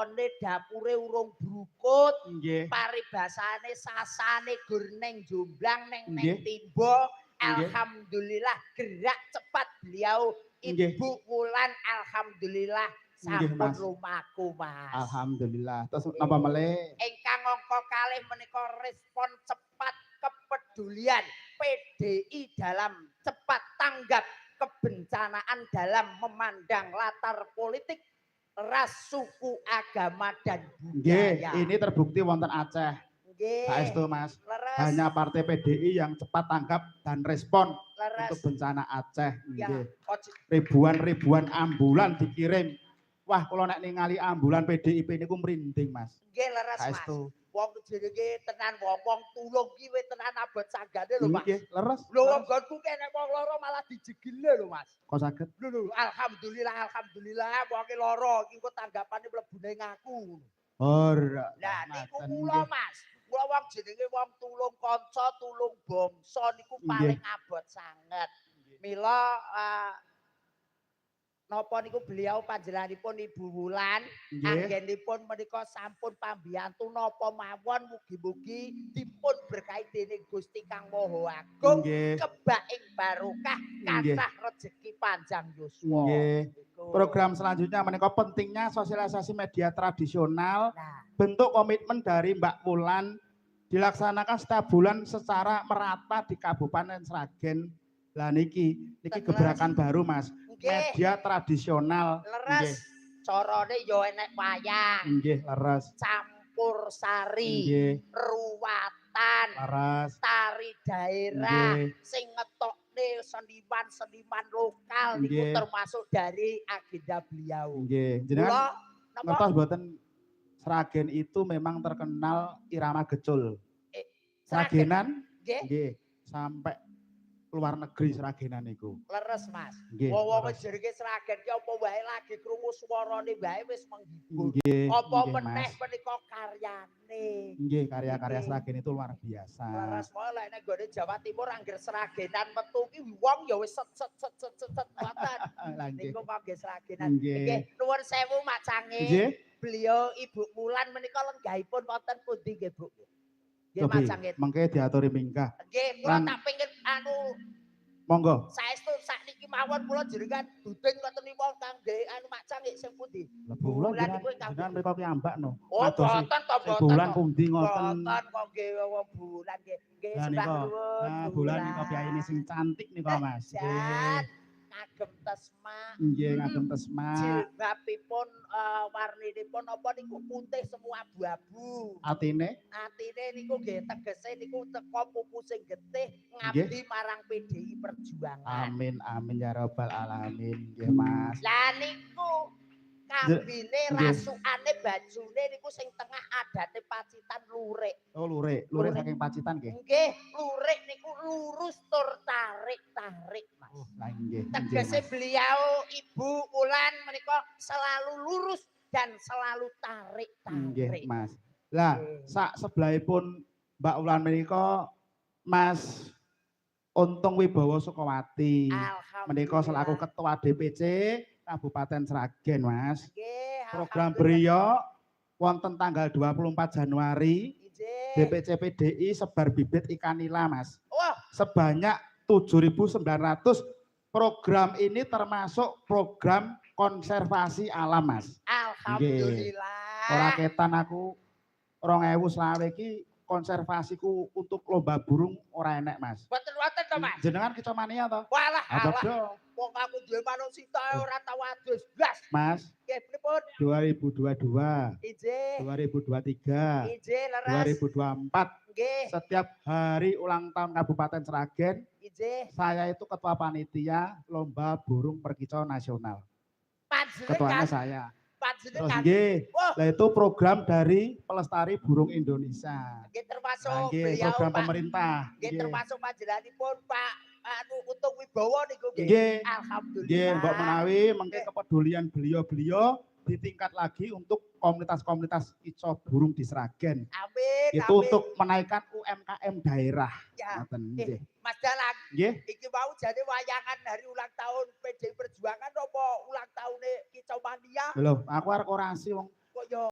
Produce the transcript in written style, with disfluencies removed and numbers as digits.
lakone dapure urung brukut. Nggih. Paribasane sasane gur neng jomblang neng Nggih. timbo. Nggih. Alhamdulillah gerak cepat beliau Nggih. Ibu Wulan alhamdulillah Nggih, sampun Mas. lumaku Mas. Alhamdulillah. Terus napa malih? Ingkang angka kalih menika respon cepat kepedulian PDI dalam cepat tanggap kebencanaan dalam memandang latar politik ras, suku, agama dan Nggih, budaya. ini terbukti wonten Aceh. Nggih. Saestu Mas. Leres. Hanya partai PDI yang cepat tanggap dan respon Leres. untuk bencana Aceh. Ya, Nggih. Ribuan ambulan dikirim. Wah, kalau nek ningali ambulan PDIP niku merinding, Mas. Nggih leres Mas. Saestu. Wong jenenge tenan wong tulung ki wis tenan abot sanggane lho Mas. Nggih, leres. Lho wong nggonku kene wong loro malah dijegile lho Mas. Kok saged? Lho alhamdulillah wong ki loro iki kok tanggapane mlebune ngaku. Ora. Lah niku kula Mas. Kula wong jenenge wong tulung kanca, tulung bangsa niku paling abot sanget. Mila napa niku beliau panjenenganipun Ibu Wulan anggenipun menika sampun pambiyantu napa mawon mugi-mugi dipun berkahi dening Gusti Kang Maha Agung kebak ing barokah kathah rejeki panjang yuswa. Program selanjutnya menika pentingnya sosialisasi media tradisional. Bentuk komitmen dari Mbak Wulan dilaksanakan setiap bulan secara merata di Kabupaten Sragen. Lah niki gebrakan baru Mas. Media tradisional. Leres. Carane ya enek wayang. Nggih, leres. Campur sari. Ruwatan. Leres. Tari daerah. Sing ngetokne seniman-seniman lokal niku termasuk dari agenda beliau. Nggih. Jenengan ngertos mboten Sragen itu memang terkenal irama gecul. Sragenan nggih sampai luar negeri Sragenan niku. Leres Mas. Wong jenenge Sragen ki apa wae lagi krungu swarane wae wis menghibur. Apa meneh menika karyane. Nggih, karya-karya Sragen itu luar biasa. Leres wae lek nek gone Jawa Timur angger Sragenan metu ki wong ya wis set ngoten. Niku kok nggih Sragenan. Nggih, nuwun sewu Mak Cange. Beliau Ibu Wulan menika lenggahipun wonten pundi nggih Bu? Nggih Mak Cange. Mengke diaturi mingkah. Nggih, kula tak pengin monggo. Saestu sakniki mawon kula jenengan duding ngoten niku kangge Mak Cange sing pundi? Bulan jenengan mriko ki ambak no. Oh, boten to boten. Bulan pundi ngoten. Boten kok nggih wong bulan nggih. Nggih sembah nuwun. Nah, bulan niku kiyaine sing cantik niku Mas. Nggih. Ngagem tesma. Nggih, ngagem tesma. Jilbabipun warninipun apa niku putih semua abu-abu. Atine niku nggih tegese niku teka pupu sing getih ngabdi marang PDI Perjuangan. Amin amin ya rabbal alamin nggih Mas. Lah niku kambine rasukane bajune niku sing tengah adate Pacitan lurik. Oh lurik saking Pacitan nggih. Nggih, lurik niku lurus tur tarik Mas. Oh, lah nggih. Tegese beliau Ibu Wulan menika selalu lurus dan selalu tarik. Nggih, Mas. Lah, sak sebelahipun Mbak Wulan menika Mas Untung Wibowo Sukawati. Menika selaku Ketua DPC Kabupaten Sragen, Mas. Program beliau wonten tanggal 24 Januari. DPC PDI sebar bibit ikan nila, Mas. Sebanyak 7.900. Program ini termasuk program konservasi alam, Mas. Alhamdulillah. Ora ketan aku 2020 iki konservasiku untuk lomba burung ora enek, Mas. Boten to, Mas. Jenengan kecomania to? Walah, wong aku duwe manungsa ora tau adus blas. Mas. Nggih, pripun? 2022. Ije. 2023. Ije, leres. 2024. Nggih. Setiap hari ulang tahun Kabupaten Sragen, saya itu ketua panitia lomba burung perkicau nasional. Ketuanya saya. Terus nggih, lah itu program dari Pelestari Burung Indonesia. Nggih termasuk beliau program pemerintah. Nggih termasuk panjenenganipun Pak Untung Wibowo niku nggih. Alhamdulillah. Nggih, mbok menawi mengke kepedulian beliau ditingkat lagi untuk komunitas-komunitas kicau burung di Sragen. Amin. Itu untuk menaikkan UMKM daerah. Ngoten nggih. Mas Dalan. Nggih. Iki mau jadi wayangan hari ulang tahun PDI Perjuangan apa ulang tahune Kicau Mania? Lho, aku arek orasi wong. Kok yo